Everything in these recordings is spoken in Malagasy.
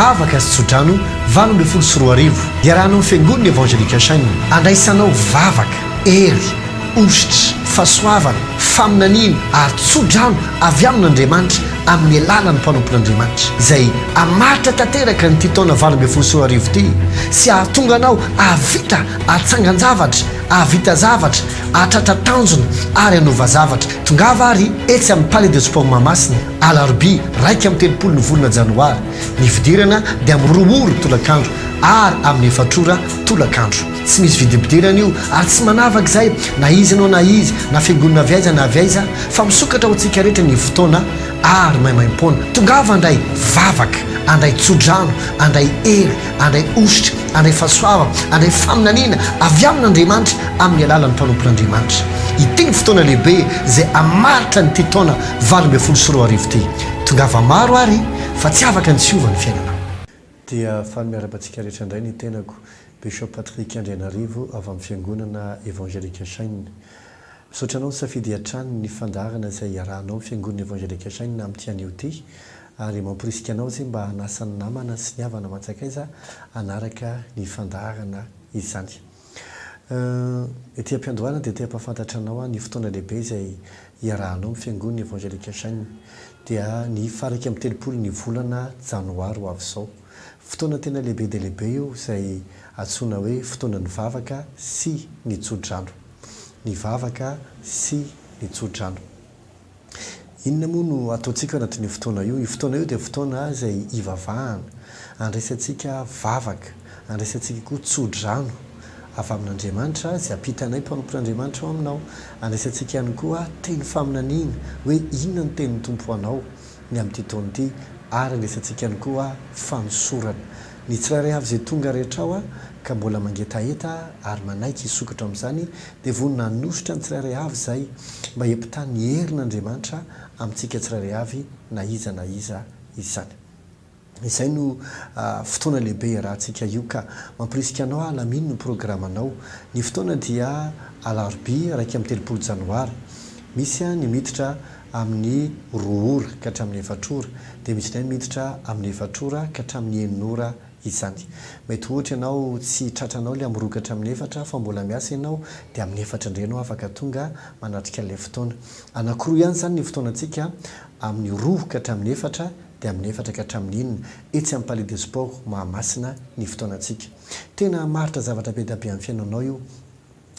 Vavaka sy Tso-Drano 24 iarahanao fiangonana evangelika saina andraisanao vavaka ery ositra fahasoavana faminaniana ary Tso-Drano avy amin'Andriamanitra amin'ny alalan'ny mpanompon'Andriamanitra izay amaritra tanteraka ny taona 24 ity sy ahatonga anao avita atsangan-javatra avita zavatra atratra tanjona ary anova zavatra tongava ary etsy amin'ny Palais de Sport Mahamasina Alarobia 1 ny volana Janoary ny fidirana dia amin'ny 2 talakandro ary amin'ny 4 talakandro tsy misy vidibidirana io ary tsy manavaka izay na izy anao na izy na fiangonana viaiza na viaiza fa misokatra ho antsika rehetra ny fotoana ary maimaim-poana tongava andray vavaka andray Tso-Drano andray ery andray ositra andray fahasoavana andray faminaniana avy amin'Andriamanitra amin'ny alalan'ny mpanompon'Andriamanitra ity ny fotoana lehibe izay amaritra ny taona 24 ity tongava maro ary fa tsy afaka ny tsiova ny fiainana dia fanomiara-batsika rehetra indray ny tenako Bishop Patrick Janoary avy amin'ny fiangonana evangelika saina misaotra anao ny safidy hatrany ny fandarana izay iarahanao ny fiangonana evangelika saina amin'ity anio ity ary mamporisika anao izay mba hanasan'ny namana sy ny havana matsakaiza anaraka ny fandarana izany ety am-piandohana dia te-pahafantatra anao ny fotoana lehibe izay iarahanao ny fiangonana evangelika saina dia ny faraka amin'ny 30 ny volana Janoary ho avy izao fotoana tena lehibe dia lehibe io izay antsoina hoe fotoana ny vavaka sy ny Tso-Drano ny vavaka sy ny Tso-Drano inona moa no ataontsika anatin'io fotoana io fotoana io dia fotoana izay ivavahana andraisantsika vavaka andraisantsika koa Tso-Drano avy amin'Andriamanitra izay ampitanay mpanompon'Andriamanitra ao aminao andraisantsika ihany koa teny faminaniana hoe inona ny tenin'ny tompo anao ny amin'ity taona ity ary andraisantsika ihany koa fanosorana ny tsirairay avy izay tonga rehetra ao ka mbola mangetaheta ary manaiky hisokatra amin'izany dia vonona hanositra ny tsirairay avy izay mba hiampitany herin'Andriamanitra amintsika tsirairay avy na iza izany izay no fotoana lehibe rahantsika io ka mampirisika anao alamino ny programanao ny fotoana dia Alarobia 1 Janoary misy ny miditra amin'ny 2 ora ka hatramin'ny 4 ora dia misy ny miditra amin'ny 4 ora ka hatramin'ny 9 ora izany mety ohatra ianao tsy tratranao le amin'ny 2 ka hatramin'ny 4 fa mbola miasa ianao dia amin'ny 4 indray ianao afaka tonga manatrika ilay fotoana anankiroa ihany izany ny fotoanantsika amin'ny 2 ka hatramin'ny 4 dia amin'ny 4 ka hatramin'ny 9 etsy amin'ny Palais de Sport Mahamasina ny fotoanantsika tena maritra zavatra be dia be amin'ny fiainanao io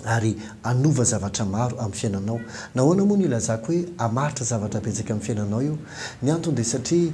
ary anova zavatra maro amin'ny fiainanao nahoana moa ny ilazako hoe amaritra zavatra betsaka amin'ny fiainanao io ny antony dia satria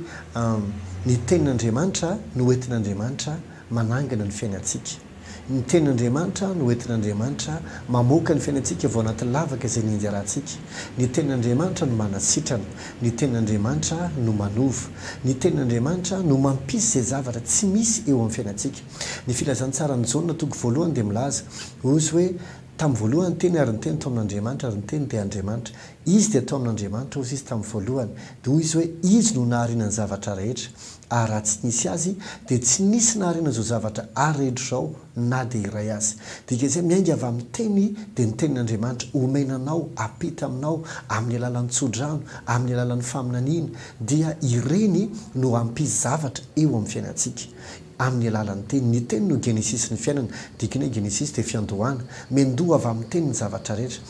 ny tenin'Andriamanitra no entin'Andriamanitra manangana ny fiainantsika ny tenin'Andriamanitra no entin'Andriamanitra mamoaka ny fiainantsika vao anaty lavaka izay nindy arahantsika ny tenin'Andriamanitra no manasitrana ny tenin'Andriamanitra no manova ny tenin'Andriamanitra no mampisy izay zavatra tsy misy eo amin'ny fiainantsika ny filazantsara ny Jaona toko voalohany dia milaza ozy hoe tamin'ny voalohany teny ary ny teny tao amin'Andriamanitra ary ny teny dia Andriamanitra izy dia tao amin'Andriamanitra ozy izy tamin'ny voalohany dia hoy izy hoe izy no naharinany zavatra rehetra ary raha tsy nisy azy dia tsy nisy naharinana izao zavatra ary rehetra izao na dia iray azy dia izay miainga avy amin'ny teny dia ny tenin'Andriamanitra omenanao apita aminao amin'ny alalan'ny Tso-Drano amin'ny alalan'ny faminaniana dia ireny no ampisy zavatra eo amin'ny fiainantsika amin'ny alalan'ny teny ny teny no genesis ny fiainana dikany hoe genesis dia fiandohana mendoha avy amin'ny teny ny zavatra rehetra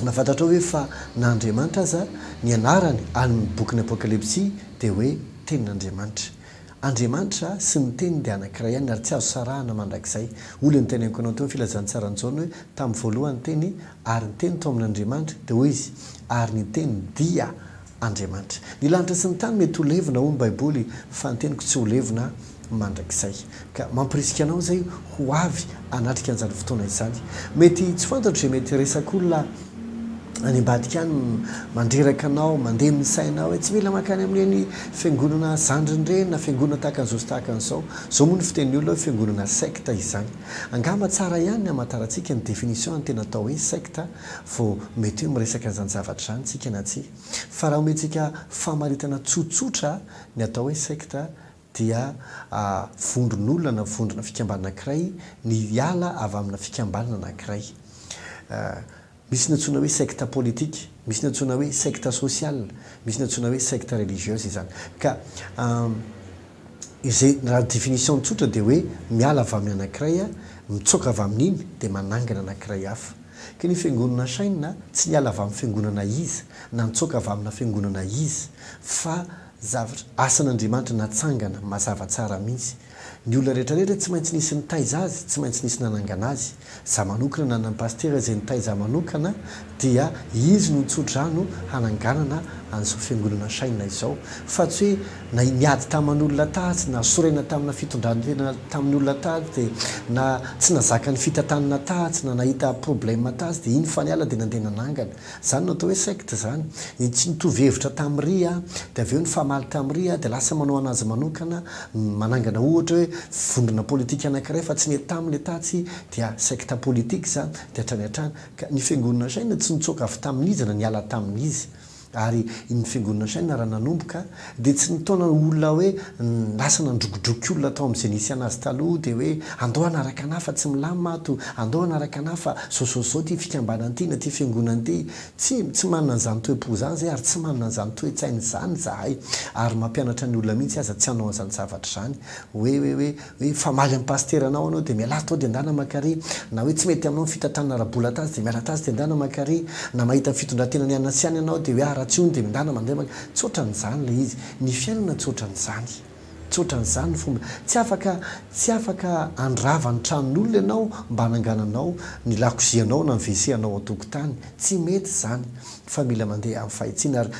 mahafantatra hoe fa na Andriamanitra aza ny anarany amin'ny boky ny apokalipsia dia hoe tenin'Andriamanitra Andriamanitra sy ny teny dia anankiray ihany ary tsy azo sarahana mandrakizay olona ny teneniko anao teo filazantsara ny Jaona hoe tamin'ny voalohany teny ary ny teny tao amin'Andriamanitra dia hoy izy ary ny teny dia Andriamanitra ny lanitra sy ny tany mety ho levina hoy ny baiboly fa ny teniko tsy ho levina mandrakizay ka mampirisika anao zay ho avy anatrika an'izany fotoana izany mety tsy fantatra izay mety resak'olona any ambadika any mandreraka anao mandeha amin'ny sainao hoe tsy mila makany amin'ny fiangonana zandriny ireny na fiangonana tahaka an'izao sy tahaka an'izao zao moa ny fiten'ny olona hoe fiangonana secte izany angamba tsara ihany ny hamantarantsika ny définition ny tena atao hoe secte vao mety hoe miresaka an'izany zavatra izany tsika na tsy fa raha omentsika famaritana tsotsotra ny atao hoe secte dia vondron'olona na vondrona fikambanana anankiray ny hiala avy amina fikambanana anankiray misy natsoina hoe secte politique misy natsoina hoe secte social misy natsoina hoe secte religieuse izany ka izay raha définition tsotra dia hoe miala avy amin'ny anankiray a mitsoka avy amin'iny dia manangana anankiray hafa ka ny fiangonana saina tsy niala avy amin'ny fiangonana izy na nitsoka avy amina fiangonana izy fa zavatra asan'Andriamanitra natsangana mazava tsara mihitsy. Ny olona rehetrarehetra tsy maintsy nisy nitaiza azy, tsy maintsy nisy nanangana azy. Za manokana na ny pastera izay nitaiza manokana dia izy no Tso-Drano hananganana an'izao fiangonana saina izao. Fa tsy hoe na niady tamin'olona tahatsy na sorena tamina fitondrantena tamin'ny olona tahatsy dia na tsy nazaka ny fitantanana tahatsy na nahita problème tahatsy dia iny fa niala dia nandeha nanangana. Zany no atao hoe secte zany. Tsy nitovy hevitra tamin'ny ry dia avy eo ny famaly tamin'ny ry dia lasa manao anazy manokana manangana ohatra hoe vondrona politika anankiray fa tsy ny tamin'ilay tahatsy dia secte politique zany dia hatrany hatrany. Ka ny fiangonana saina tsy nitsoka avy tamin'izy na niala tamin'izy. Ary iny fiangonana saina raha nanomboka dia tsy nitaona olona hoe lasa nandrokodroky olona atao amin'izay nisy anazy taloha dia hoe andao hanaraka anahy fa tsy milamina ato, andao hanaraka anahy fa zao ty fikambanana ty na ty fiangonana ty. Tsy manana an'izany toe-po zany zay ary tsy manana an'izany toe-tsaina zany zahay ary mampianatra ny olona mihitsy aza tsy hanao an'izany zavatra zany hoe famaly amin'ny pasteranao anao dia miala tao dia andana makary na hoe tsy mety aminao ny fitantanana rabola tazy dia miala tazy dia andana makary na mahita fitondratena ny anana sy any ianao dia hoe ratsy ony dia mindana mandeha tsotra n'izany ilay izy. Ny fiainana tsotra n'izany, tsotra n'izany ny fomba tsy afaka andrava ny tranon'olona ianao mba hanangananao ny lakozianao na ny WC-anao an-tokotany, tsy mety zany fa mila mandeha amin'ny fahitsiana ary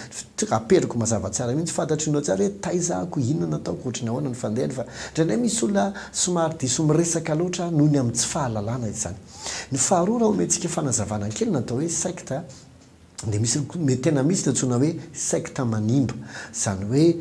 aperiko mazava tsara mihitsy fantatr'inao tsara hoe taizahako inona nataoko ohatrany ahoana ny fandehany fa indraindray misy olona somary diso miresaka loatra noho ny amin'ny tsy fahalalana izany. Ny faharoa raha omentsika fanazavana kely natao hoe secte dia misy tena misy tantsoina hoe secte manimba, zany hoe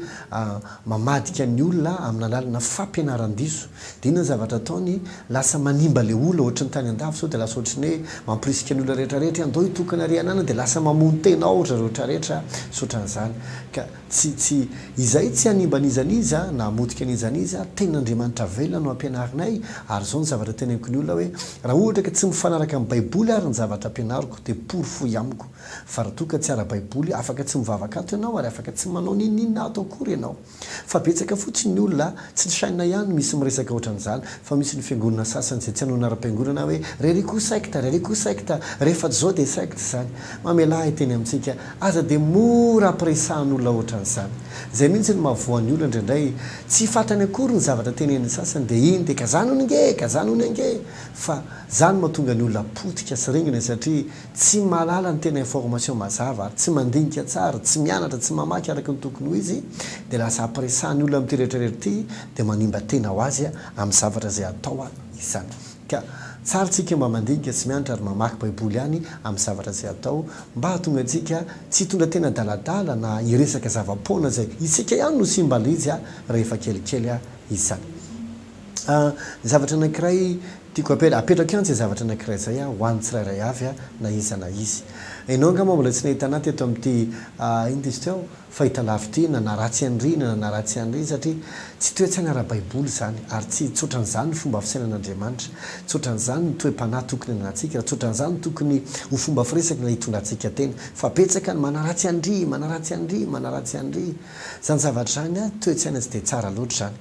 mamadika ny olona amin'ny alalana fampianaran-diso dia inona zavatra ataony lasa manimba ilay olona ohatry ny tany an-dafy sao dia lasa ohatry ny hoe mampirisika ny olona rehetrarehetra andao hitokana ary anana dia lasa mamono tena ohatra rehetrarehetra sotran'izany. Ka tsy izay tsy hanimban'izaniza na hamotika an'izaniza ten'Andriamanitra velona no ampianarinay ary zao ny zavatra teneniko ny olona hoe raha ohatra ka tsy mifanaraka amin'ny baiboly ary ny zavatra ampianariko dia porofoy amiko fa raha toka tsy ara-baiboly afaka tsy mivavaka ato ianao ary afaka tsy manao ninina ato akory ianao. Fa betsaka fotsiny ny olona tsy ny saina ihany misy miresaka ohatran'izany fa misy ny fiangonana sasany izay tsy hanao ara-piangonana hoe reriko secte rehefa zao dia secte zany. Mamelahy teny amintsika aza dia mora ampiresahan'olona ohatran'izany. Izay mihitsy ny mahavoan'ny olona indraindray tsy fantany akory ny zavatra tenen'ny sasany dia iny dia kazany hony ange fa zany mahatonga ny olona potika sy rengina satria tsy mahalala ny tena information mazava ary tsy mandinika tsara, tsy mianatra, tsy mamaky araka ny tokony ho izy dia lasa ampiresahan'ny olona amin'ity rehetrarehetra ity dia manimba tena ho azy amin'ny zavatra izay atao izany. Ka tsara tsika mba mandinika sy mianatra ary mamaky baiboly ihany amin'ny zavatra izay atao mba hahatonga antsika tsy hitondra tena daladala na hiresaka zava-poana izay isika ihany no simbala izy rehefa kelikely izany. Ny zavatra anankiray tiako apetraka ihany izay zavatra anankiray izay ho an'ny tsirairay avy na iza na izy. Ianao angamba mbola tsy nahita anaty eto amin'ity iny izy teo fahita lavitra na naratsy an'ry na naratsy an'ry satria tsy toe-tsaina ara-baiboly zany ary tsy tsotran'izany ny fomba fisainan'Andriamanitra, tsotran'izany ny toe-panahy tokony anantsika, tsotran'izany tokony ho fomba firesaka na hitondrantsika tena fa betsaka ny manaratsy an'ry zany zavatra zany toe-tsaina tsy dia tsara loatra zany.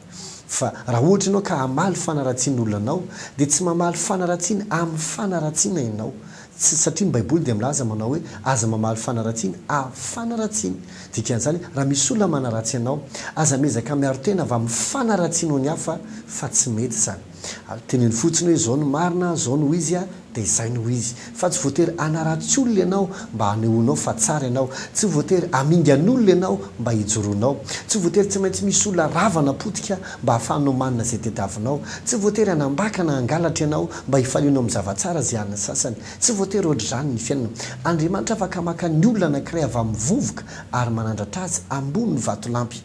Fa raha ohatra ianao ka hamaly fanaratsian'olona anao dia tsy mamaly fanaratsiana amin'ny fanaratsiana ianao satria ny baiboly dia milaza manao hoe aza mamaly fanaratsiana fanaratsiana. Dikan'izany raha misy olona manaratsy ianao aza mezaka miaro tena avy amin'ny fanaratsianao ny hafa fa tsy mety zany. Teneny fotsiny hoe zao no marina, zao no izy dia izay no izy fa tsy voatery anaratsy olona ianao mba hanehoanao fa tsara ianao, tsy voatery amingan'olona ianao mba hijoroanao, tsy voatery tsy maintsy misy olona ravana potika mba hahafahanao manina izay tediavinao, tsy voatery hanambaka na hangalatra ianao mba hifalianao amin'ny zavatsara izay han'ny sasany, tsy voatery ohatr'izany ny fiainana. Andriamanitra afaka maka ny olona anankiray avy amin'ny vovoka ary manandratra azy ambony ny vatolampy.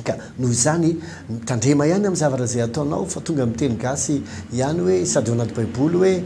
Ka noho izany tandrema ihany amin'ny zavatra izay ataonao fa tonga miteny gasy ihany hoe sady ao anaty baiboly hoe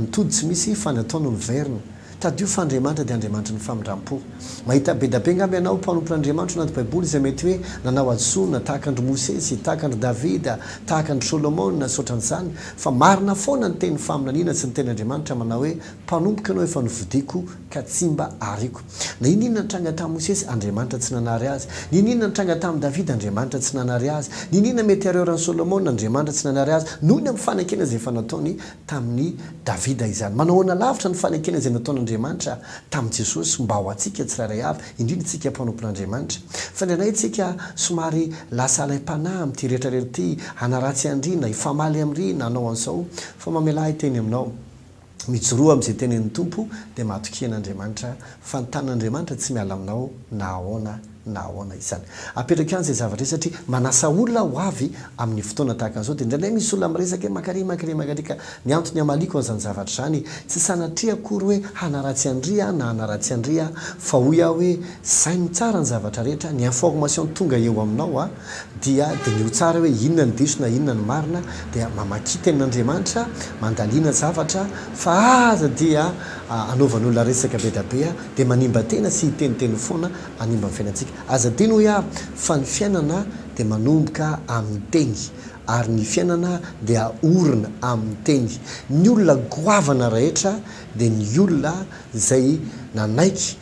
nitody tsy misy fa ny ataony miverina. tadio fa andriamanitra dia andriamanitra ny famindram-po mahita be dabe ngamby ianao mpanompon'andriamanitra anaty baiboly izay mety hoe nanao azona tahakandro mosesy tahakandro davida tahakandro solomona sotran'izany fa marina foana ny teny faminaniana sy ny tenyandriamanitra manao hoe mpanompoka anao efa novidiko ka tsy mba ariko na ininona nitranga tamin'ny mosesy andriamanitra tsy nanary azy ninona nitranga tamin'ny davida andriamanitra tsy nanary azy ninona mety areoran'ny solomona andriamanitra tsy nanary azy noho ny amin'ny fanekena izay efa nataony tamin'ny davida izany manahoana lavitra ny fanekena izay nataon'andriamanitra tamin'ny jesosy mba ho antsika tsirairay avy indrindra tsika mpanompon'andriamanitra fa indraindray tsika somary lasa alay-panahy amin'ity rehetrarehetra ity hanaratsy andrina ifamaly am'rina anao an'izao fa mamelahy teny aminao mijoroa amin'izay tenen'ny tompo dia mahatokian'andriamanitra fa ny tanan'andriamanitra tsy miala aminao na ahoana izany apetraka any izay zavatra satria manasa olona ho avy amin'ny fotoana tahaka an'izao dia indraindray misy olona miresaka hoe makary ka ny antony amaliko an'izany zavatra izany tsy sanatria akory hoe hanaratsy andria na hanaratsy andria fa hoy aho hoe sainy tsara ny zavatra rehetra ny information tonga eo aminao dia ny ho tsara hoe inona ny diso na inona ny marina dia mamaki tenin'andriamanitra mandaliana zavatra fa aza dia anaovan'olona resaka be dabe dia manimba tena sy hiteniteny foana animba ny fiainantsika aza dino hoe fa ny fiainana dia manomboka amin'ny teny ary ny fiainana dia orina amin'ny teny ny olona goavana rehetra dia ny olona izay nanaiky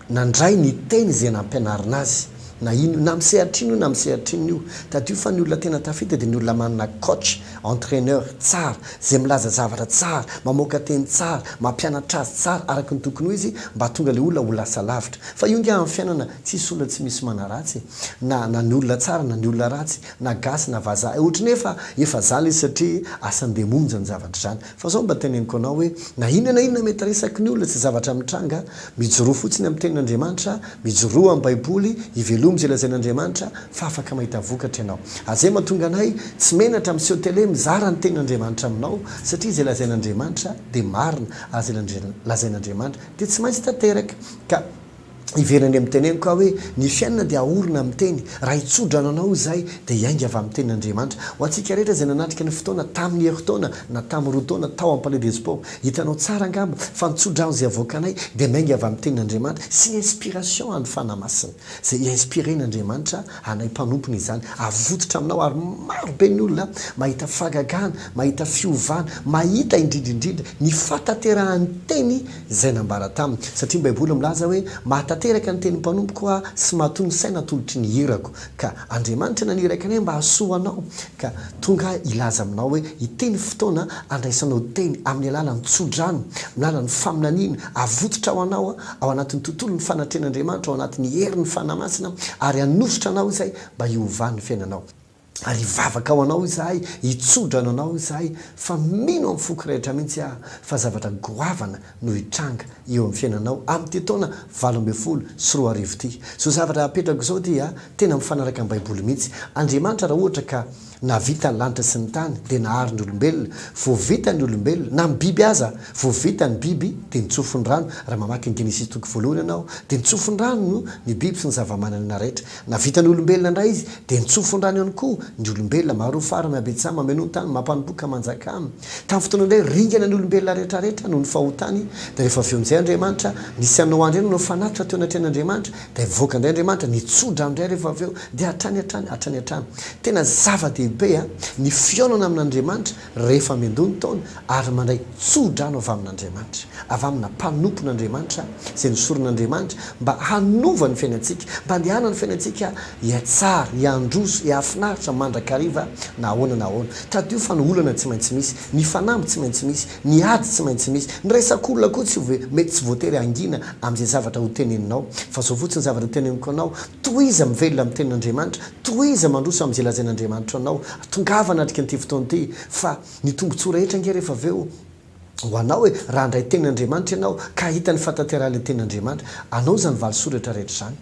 nandray ny teny izay nampianarina azy na ino na misehatrino na misehatrino io tadio fa ny olona tena tafita dia ny olona manana coach entraîneur tsara zay milaza zavatra tsara mamoaka teny tsara mampianatra azy tsara araka ny tokony ho izy mba tonga le olona ho lasa lavitra fa io ngia amin'ny fiainana tsisy olona tsy misy manaratsy na ny olona tsara na ny olona ratsy na gasy na vazaha ohatra nefa efa zany izy satria asandemonja ny zavatra zany fa zao mba teneniko anao hoe na inona mety resaky ny olona tsy zavatra mitranga mijoroa fotsiny amin'ny tenin'andriamanitra mijoroa amin'ny baiboly ivelo zay lazain'andriamanitra fa afaka mahita vokatra ianao azay mahatonga anay tsy menatra miseho tele mizara ny tenin'andriamanitra aminao satria zay lazain'andriamanitra dia marina ary zay lazain'andriamanitra dia tsy maintsy tanteraka ka iverany amin'ny teneniko hoe ny fiainana dia ahorina amin'ny teny raha Tso-Drano anao izay dia hiainga avy amin'ny tenin'andriamanitra ho antsika rehetra izay nanatrika ny fotoana tamin'ny heritaona na tamin'ny roa taona tao amin'ny Palais des Sports hitanao tsara angamba fa ny Tso-Drano izay avoakanay dia miainga avy amin'ny tenin'andriamanitra sy inspiration any fanamasina izay inspiren'andriamanitra anay mpanompony izany avototra aminao ary marobe ny olona mahita fagagana mahita fiovana mahita indrindrindrindra ny fataterahany teny izay nambara taminy satria ny baiboly milaza hoe teraka ny teny mpanompoka sy mahatony saina tolotry ny hirako ka andriamanitra naniraka anay mba hasoanao ka tonga ilaza aminao hoe iteny fotoana andraisanao teny amin'ny alalan'ny Tso-Drano amin'ny alalan'ny faminaniana avototra ao anao ao anatin'ny tontolo ny fanatren'andriamanitra ao anatin'ny herin'ny fanamasina ary anositra anao izay mba hiovan'ny fiainanao ary vavaka ao anao izahay Tso-Drano anao izahay fa mino amin'ny foky rehetra mihitsy fa zavatra goavana no hitranga eo amin'ny fiainanao amin'ity taona 2024 ity so zavatra apetrako izao dia tena mifanaraka amin'ny baiboly mihitsy andriamanitra raha ohatra ka navita ny lanitra sy ny tany dia nahary ny olombelona vo vita ny olombelona na ny biby aza vo vita ny biby dia nitsofony rano raha mamaky ny Genesis toko voalohany ianao dia nitsofony rano ny biby sy ny zavamanana rehetra na vita ny olombelona indray izy dia nitsofony rano ihany koa ny olombelona maro fara miabetsah mameno ny tany mampanompoka manjaka aminy tamin'ny fotoana indray ringana ny olombelona rehetrarehetra noho ny fahotany dia rehefa avy eo amin'izay andriamanitra nisy anao andray no fanatitra teo anatren'andriamanitra dia mivoaka indray andriamanitra ny Tso-Drano indray rehefa avy eo dia hatrany tena zava-dehibe ny fionana amin'andriamanitra rehefa mendony taona ary mandray Tso-Drano avy amin'andriamanitra avy amina mpanompon'andriamanitra izay nisoron'andriamanitra mba hanova ny fiainantsika mba handehana ny fiainantsika hiatsara hiandroso hiafinaritra mandrakariva na ahoana tadio fa ny olana tsy maintsy misy ny fanamby tsy maintsy misy ny ady tsy maintsy misy ny resak'olona koa mety tsy voatery angina amin'izay zavatra ho teneninao fa zao fotsiny zavatra teneniko anao toiza mivelona amin'ny tenin'andriamanitra toiza mandroso amin'izay lazain'andriamanitra anao tongavana atrika nyity fotoana ity fa ny tombontsoa rehetra nge rehefa avy eo ho anao hoe raha ndray tenin'andriamanitra ianao ka hita ny fatanterahale tenin'andriamanitra anao zany valisoratra rehetra zany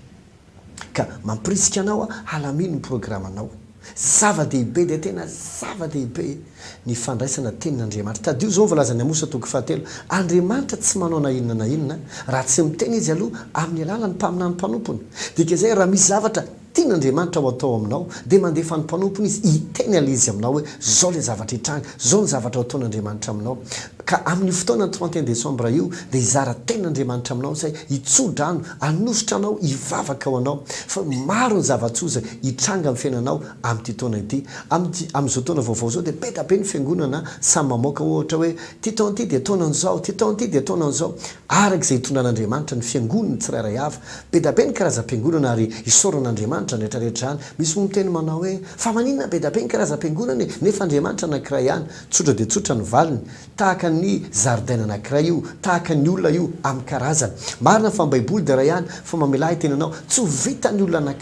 ka mampirisika anao halamino ny programanao zava-dehibe dia tena zava-dehibe ny fandraisana tenin'andriamanitra tadio zao volazany amosa toko 7 andriamanitra tsy manao na inona raha tsy miteny izy aloha amin'ny alalany mpaminany mpanompony dika izay raha misy zavatra tian'andriamanitra ho atao aminao dia mandefa ny mpanompony izy hiteny ala izy aminao hoe zao le zavatra hitranga zao ny zavatra ataon'andriamanitra aminao ka amin'ny fotoana ny 31 décembre io dia hizara ten'andriamanitra aminao zay Tso-Drano anositra anao hivavaka ao anao fa maro ny zavatsoza hitranga amin'ny fiainanao amin'ity taona ity amin'izao taona vaovao zao dia beta be ny fiangonana samy mamoaka ohatra hoe ty taona ity dia taonan'izao ty taona ity dia taonan'izao arak'izay hitondran'andriamanitra ny fiangonany tsirairay avy beta be ny karazam-piangonana ary isoran'andriamanitra rehetrarehetra any misy miteny manao hoe fa maninona beta be ny karazam-piangonana nefa andriamanitra anankiray ihany tsotra dia tsotra ny valiny tahaka ny zaridaina anankiray io tahaka ny olona io amin'ny karazany marina fa ny baiboly dia raha ihany fa mamelahy tenanao tsy ho vita ny olona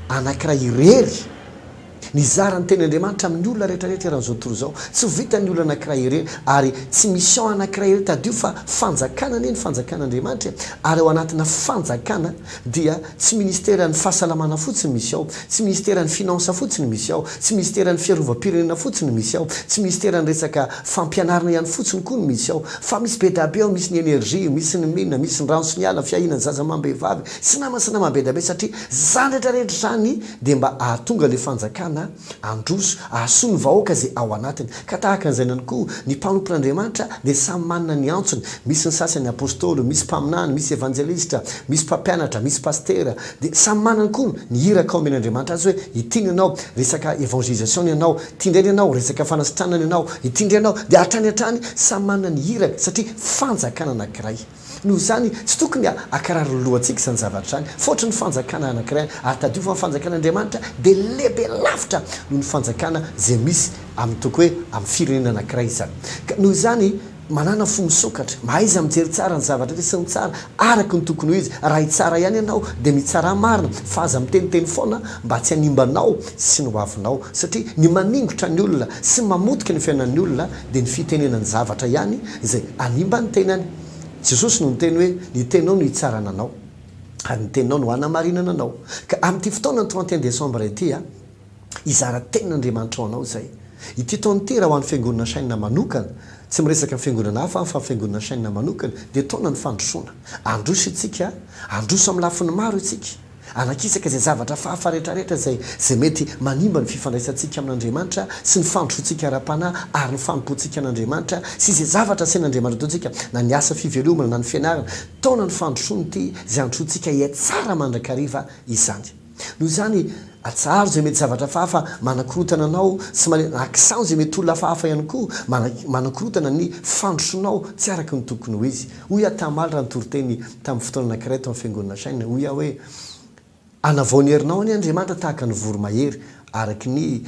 anankiray irery ny zarany ten'andriamanitra amin'ny olona rehetrarehetra rahan'izao tontolo zao tsy ho vita ny olona anankiray irery ary tsy mission anankiray irery tadio fa fanjakana anie ny fanjakan'andriamanitra ary ao anatina fanjakana dia tsy ministera ny fahasalamana fotsiny misy ao tsy ministera ny finansa fotsiny misy ao tsy ministera ny fiarovam-pirenena fotsiny misy ao tsy ministera ny resaka fampianarana ihany fotsiny koa no misy ao fa misy be dabe ao misy ny energie misy ny menina misy ny rano sy ny ala fiahinany zazamambehivavy sy namana be dabe satria zany rehetrarehetra zany dia mba ahatonga le fanjakana androso ahasoa ny vahoaka zay ao anatiny ka tahaka an'izay ihany koa ny mpanompon'andriamanitra dia samy manana ny antsony misy ny sasany apôstôly misy mpaminany misy evanjelista misy mpampianatra misy pastera dia samy manana koa ny hiraka ao men'andriamanitra azy hoe hitiny ianao resaka évangélisation ianao itindrany ianao resaka fanasitranany ianao hitindry ianao dia hatrany samy manana ny hiraka satria fanjakana anankiray noho zany tsy tokony akarary lohantsika izany zavatra zany fotry ny fanjakana anankiray ary tadio fa ny fanjakan'andriamanitra dia lehibe lavitra noho ny fanjakana zay misy amin'ny toko hoe amin'ny firenena anankiray izany ka noho zany manana fo misokatra mahaizy mijery tsara ny zavatra sy ny tsara araka ny tokony ho izy raha hitsara ihany ianao dia mitsara marina fa aza miteniteny foana mba tsy hanimbanao sy ny hoavinao satria ny maningotra ny olona sy mamotika ny fiainan'ny olona dia ny fitenenany zavatra ihany izay animba ny tenany Jesosy no niteny hoe ny tenao no hitsarana anao ary ny tenao no hanamarinana anao ka amin'ity fotoana ny 31 décembre ity hizara ten'andriamanitra ao anao zay ity taona ity raha ho an'ny fiangonana saina manokana tsy miresaka fiangonana hafa fa fiangonana saina manokana dia taona ny fandrosoana androso itsika androso amin'ny lafiny maro itsika anakisaka zay zavatra fahafa rehetrarehetra zay mety manimba ny fifandraisantsika amin'andriamanitra sy ny fandrosotsika ara-panahy ary ny fampotsika an'andriamanitra sy zay zavatra sain'andriamanitra ataontsika na ny asa fivelomana na ny fianarana taona ny fandrosony ity zay androsotsika tsara mandrakariva izany noho zany atsaro zay mety zavatra fahafa manakorotana anao sy akisano zay mety olona fahafa ihany koa manakorotana ny fandrosonao tsy araka ny tokony ho izy hoy tamaly raha nytoroteny tamin'ny fotoana anankiray tao amin'ny fiangonana saina hoy hoe anavaony herinao any andriamanitra tahaka ny voromahery araky ny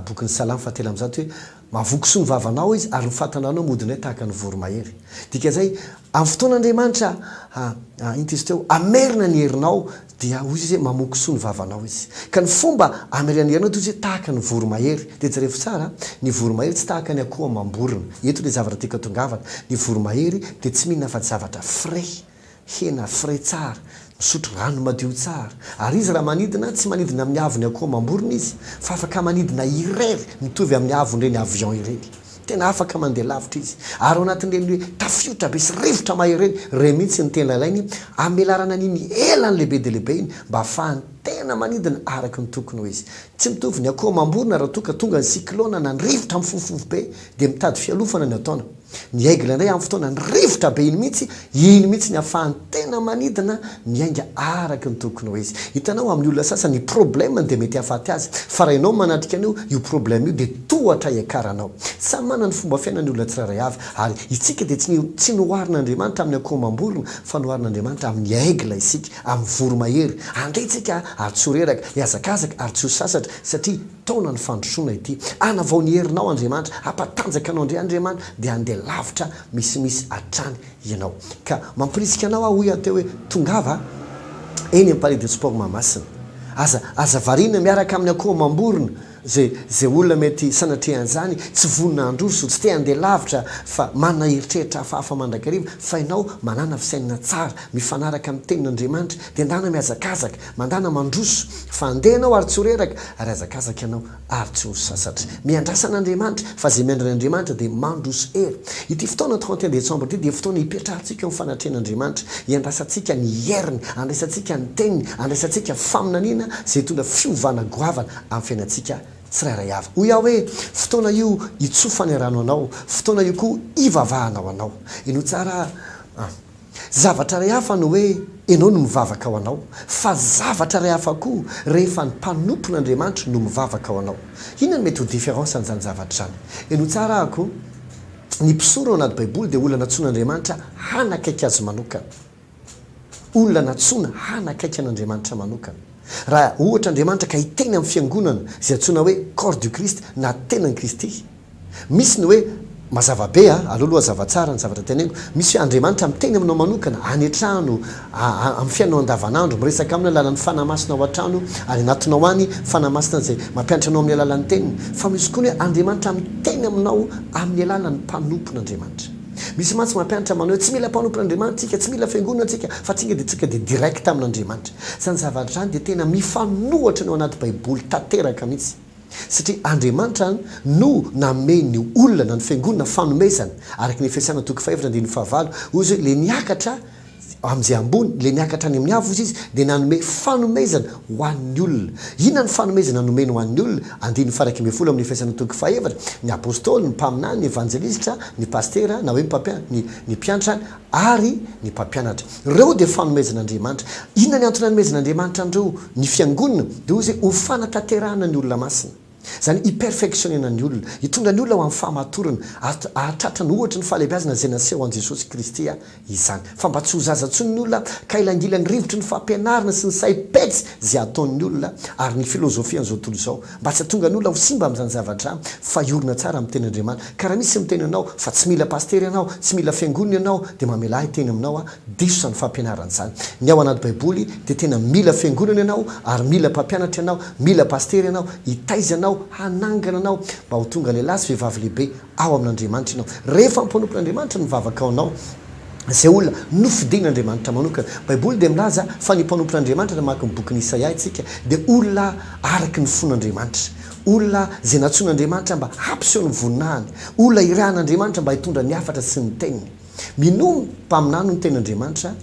bokin'ny salamy fahatelo am'y zato hoe mahavoky soa ny vavanao izy ary nyfatananao modinay tahaka ny voromahery dika zay amin'ny fotoan'andriamanitra intizy teo amerina ny herinao dia hoy izy hoe mamoky soa ny vavanao izy ka ny fomba amerina ny herinao dia izy hoe tahaka ny voromahery dia jerefo tsara ny voromahery tsy tahaka ny akoho mamborona eto le zavatra tika tongavana ny voromahery dia tsy mihinana fa zavatra frais hena frais tsara misotro rano madio tsara ary izy raha manidina tsy manidina amin'ny avony akoho mamborona izy fa afaka manidina irery mitovy amin'ny avon'ireny avion ireny tena afaka mandeha lavitra izy ary ao anatin'ireny hoe tafiotra be sy rivotra mahireny re mihitsy ny tena ilainy amelarana niny elany lehibe dia lehibe iny mba ahafahany tena manidina araka ny tokony ho izy tsy mitovy ny akoho mamborona raha tonga ny cyclone na ny rivotra amin'ny fofofo be dia mitady fialofana ny ataona ny aigle indray amin'ny fotoana ny rivotra be iny mihitsy ny ahafahany tena manidina miainga araka ny tokony ho izy hitanao amin'ny olona sasany problème dia mety hahafaty azy fa raha ianao manatrika an'io io problème io dia tohatra iakaranao samy manana ny fomba fiainany olona tsirairay avy ary itsika dia tsy noharin'andriamanitra amin'ny akoho mamborona fa noharin'andriamanitra amin'ny aigle isika amin'ny voromahery andraytsika ary tsy horeraka hiazakazaka ary tsy ho sasatra satria taona ny fandrosoana ity anavao ny herinao andriamanitra ampatanjaka anao ndray andriamanitra dia andeha lavitra misimisy atrany ianao ka mampirisika anao hoy ateo hoe tongava eny amin'ny Palais de Sport Mahamasina aza variana miaraka amin'ny akoho mamborona zay olona mety sanatrehan'izany tsy vonina androso tsy te handeha lavitra fa manana heritreritra hafahafa mandrakariva fa ianao manana fisainana tsara mifanaraka amin'ny tenin'andriamanitra dia andana miazakazaka mandana mandroso fa andeha ianao ary tsy horeraka ary azakazaka ianao ary tsy hory sasatra miandrasan'andriamanitra fa zay miandra n'andriamanitra dia mandroso hery ity fotoana 31 décembre ity dia fotoana hipetrahantsika eo fanatrehan'andriamanitra hiandrasantsika ny heriny andraisantsika ny teniny andraisantsika faminaniana zay tondra fiovana goavana amin'ny fiainantsika tsirairay avy hoy aho hoe fotoana io itsofany rano anao fotoana io koa ivavahanao anao ino tsara zavatra ray hafa no hoe ianao no mivavaka ao anao fa zavatra ray hafa koa rehefa ny mpanompon'andriamanitra no mivavaka ao anao inona no mety ho différence an'izany zavatra zany ino tsara ahako ny mpisoro ao anaty baiboly dia olona natsoan'andriamanitra hanakaiky azy manokana olona natsona hanakaiky an'andriamanitra manokana raha ohatra andriamanitra ka hiteny amin'ny fiangonana zay atsoina hoe corps du Christ na tenan'i Kristy misy ny hoe mazavabe aloaloha zavatsara ny zavatra tenengo misy hoe andriamanitra miteny aminao manokana any an-trano amin'ny fiainao andavanandro miresaka amin'ny alalan'ny fanamasina ao an-trano any anatinao any fanamasina zay mampianatra anao amin'ny alalan'ny teniny fa misy koa ny hoe andriamanitra miteny aminao amin'ny alalan'ny mpanompon'andriamanitra misy mantsy mampianatra manao hoe tsy mila mpanompon'andriamanitra tsika tsy mila fiangonana tsika fa tsika dia direct amin'andriamanitra zany zavatra zany dia tena mifanohatra ny ao anaty baiboly tanteraka mihitsy satria andriamanitra no nameny olona na ny fiangonana fanomezana araka ny fiasana toky faevatra andiny fahavalo ozy hoe le niakatra amin'izay ambony le niakatra any amin'ny avo izy dia nanome fanomezana ho an'ny olona inona ny fanomezana nomeny ho an'ny olona andiny faraky ambin'ny folo amin'ny fiasana toky faevatra ny apôstôly ny mpaminany ny evanjelista ny pastera na hoe ny mpianatra ary ny mpampianatra reo dia fanomezan'andriamanitra inona ny antony hanomezan'andriamanitra andreo ny fiangonana dia ozy hoe ho fanatanterahana ny olona masina zany hiperfectionnena ny olona hitondra ny olona ho amin'ny fahamatorana ahatratra ny ohatra ny fahalebiazana zay naseho an' Jesosy Kristy izany fa mba tsy ho zazatsony ny olona ka ilangila ny rivotry ny fampianarana sy ny saipetsy zay ataon'ny olona ary ny filozofia an'izao tontolo izao mba tsy hatonga ny olona ho simba amin'izany zavatra fa iorina tsara amin'ny tenin'andriamanitra karaha misy miteny anao fa tsy mila pastery ianao tsy mila fiangonana ianao dia mamela hiteny aminao diso zany fampianarana zany ny ao anaty baiboly dia tena mila fiangonana ianao ary mila mpampianatra ianao mila pastery ianao hitaiza anao hanangana anao mba ho tonga lehilahy sy vehivavy lehibe ao amin'andriamanitra ianao rehefa mpanompon'andriamanitra no mivavaka ao anao zay olona nofidin'andriamanitra manokana baiboly dia milaza fa ny mpanompon'andriamanitra namaky ny boky Isaia itsika dia olona araky ny fon'andriamanitra olona zay natsoan'andriamanitra mba hampiseho ny voninahiny olona irahan'andriamanitra mba hitondra ny afatra sy ny teniny mino mpaminany ny tenin'andriamanitra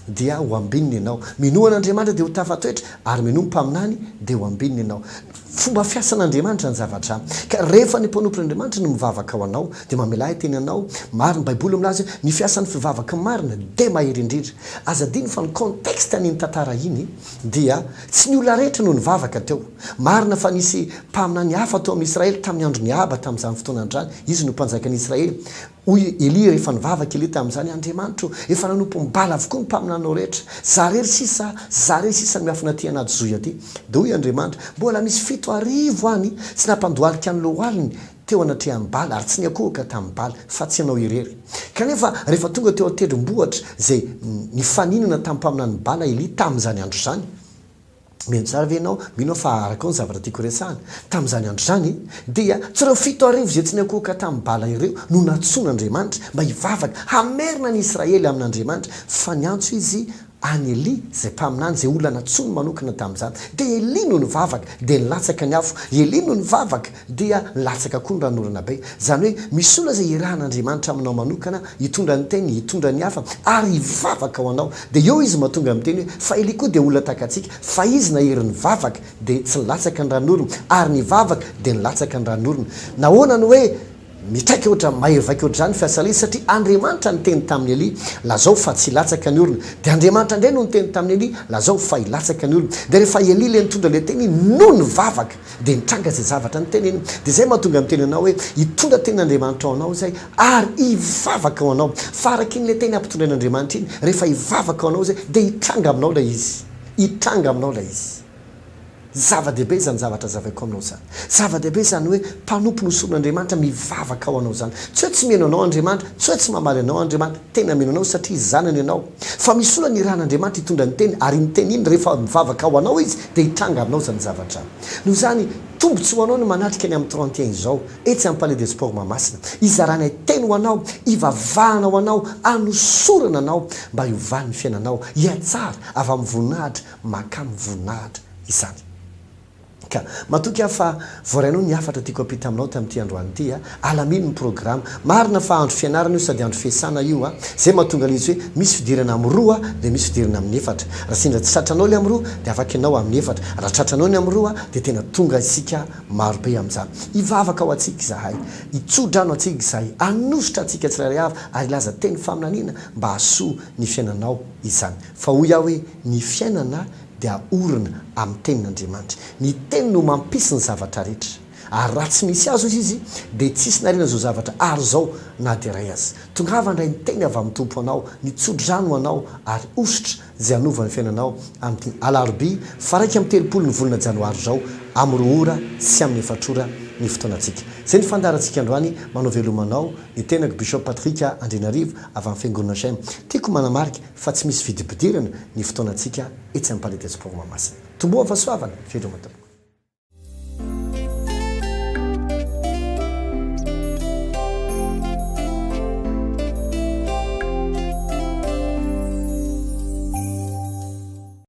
dia ho ambininy ianao minoan'andriamanitra dia ho tafatoetra ary mino mpaminany dia ho ambininy ianao fomba fiasan'andriamanitra ny zavatra ka rehefa ny mpanompon'andriamanitra no mivavaka ao anao dia mamela hiteny anao marina baiboly milaza ny fiasan'ny fivavaka marina dia mahery indrindra azadiny fa ny contexte an'iny tantara iny dia tsy ny olona rehetra no nivavaka teo marina fa nisy mpaminany hafa tao amin'ny Israely tamin'ny andro ny aba tamin'izany fotoana andrany izy no mpanjakan'ny Israely hoy Eli rehefa nivavaka Eli tamin'izany andriamanitra efa nanompo mibala avokoa ny mpaminanao rehetra zarery sisa ny miafina ty anaty zoy aty dia hoy andriamanitra mbola misy 7 arivo any tsy nampandoalika ny lohaliny teo anatrehan'ny bala ary tsy niakohaka tamin'ny bala fa tsy ianao irery kanefa rehefa tonga teo atendrombohatra zay nifaninana tamin'ny mpaminan'ny bala Eli tamin'izany andro zany mino tsara ve ianao mino fa araka ao ny zavatra tiako resahana tamin'izany andro zany dia tsy reo 7 arivo zay tsy niakohaka tamin'ny bala ireo no natsoan'andriamanitra mba hivavaka hamerina ny Israely amin'andriamanitra fa ny antso izy any Eli zay mpaminany zay olona natsony manokana tamin'izany dia Eli no nivavaka dia nilatsaka ny afo Eli no nivavaka dia nilatsaka koa ny ranorana be zany hoe misy olona zay irahan'andriamanitra aminao manokana hitondra ny teny hitondra ny hafa ary hivavaka ao anao dia eo izy mahatonga amin'ny teny hoe fa Eli koa dia olona takatsika fa izy nahery nivavaka dia tsy nilatsaka ny ranorona ary nivavaka dia nilatsaka ny ranorona nahoana ny hoe mitraika ohatra mahery vaika ohatra zany fiasana izy satria andriamanitra niteny tamin'ny Eli lazao fa tsy hilatsaka ny olona dia andriamanitra indray no niteny tamin'ny Eli lazao fa hilatsaka ny olona dia rehefa Eli le nitondra le teny no nivavaka dia nitranga zay zavatra ny teneny dia zay mahatonga amin'ny teny anao hoe hitondra tenin'andriamanitra ao anao zay ary hivavaka ao anao fa araky iny le teny ampitondrain'andriamanitra iny rehefa hivavaka ao anao zay dia hitranga aminao la izy hitranga aminao la izy zava-dehibe zany zavatra zavaiko aminao zany zava-dehibe zany hoe mpanompo nosoron'andriamanitra mivavaka ao anao zany tsy hoe tsy meno anao andriamanitra tsy hoe tsy mamaly anao andriamanitra tena meno anao satria zanany ianao fa misy olana iran'andriamanitra hitondra ny teny ary ny teny iny rehefa mivavaka ao anao izy dia hitranga aminao zany zavatra noho zany tombotsy ho anao no manatrika any amin'ny 31 izao etsy amin'ny Palais de Sport Mahamasina izarana teny ho anao ivavahana ho anao anosorana anao mba hiovany ny fiainanao hiatsara avy amin'ny voninahitra makamy voninahitra izany ka matoky fa voarainao ny afatra tiako apita aminao tamin'ity androany ity alamino ny programme marina fa andro fianarana io sady andro fiasana io zay mahatonga izy hoe misy fidirana amin'ny roa dia misy fidirana amin'ny efatra raha sindra tsy tratranao le amin'ny roa dia afaka ianao amin'ny efatra raha tratranao ny amin'ny roa dia tena tonga isika marobe amin'izany hivavaka ao atsika izahay hitso-drano atsika izahay anositra atsika tsirairay avy ary ilaza teny faminaniana mba hasoa ny fiainanao izany fa hoy aho hoe ny fiainana dia orina amin'ny tenin'andriamanitra ny teny no mampisy ny zavatra rehetra ary raha tsy misy azo izy dia tsisy narina zao zavatra ary zao na dia ray azy tongava ndray ny teny avy amin'ny tompo anao ny tso-drano anao ary ositra zay anova ny fiainanao amin'ny Alarobia faraiky amin'ny 30 ny volana Janoary zao amin'ny 2 ora sy amin'ny 4 ora ny fotoanantsika zay ny fandarantsika androany manao velomanao ny tenako Bishop Patrick Andrinarivo avy amin'ny fiangonana Shem tiako manamarika fa tsy misy vidibidirana ny fotoanantsika etsy amin'ny Palais de Sport Mahamasina tomboa fahasoavana velomanao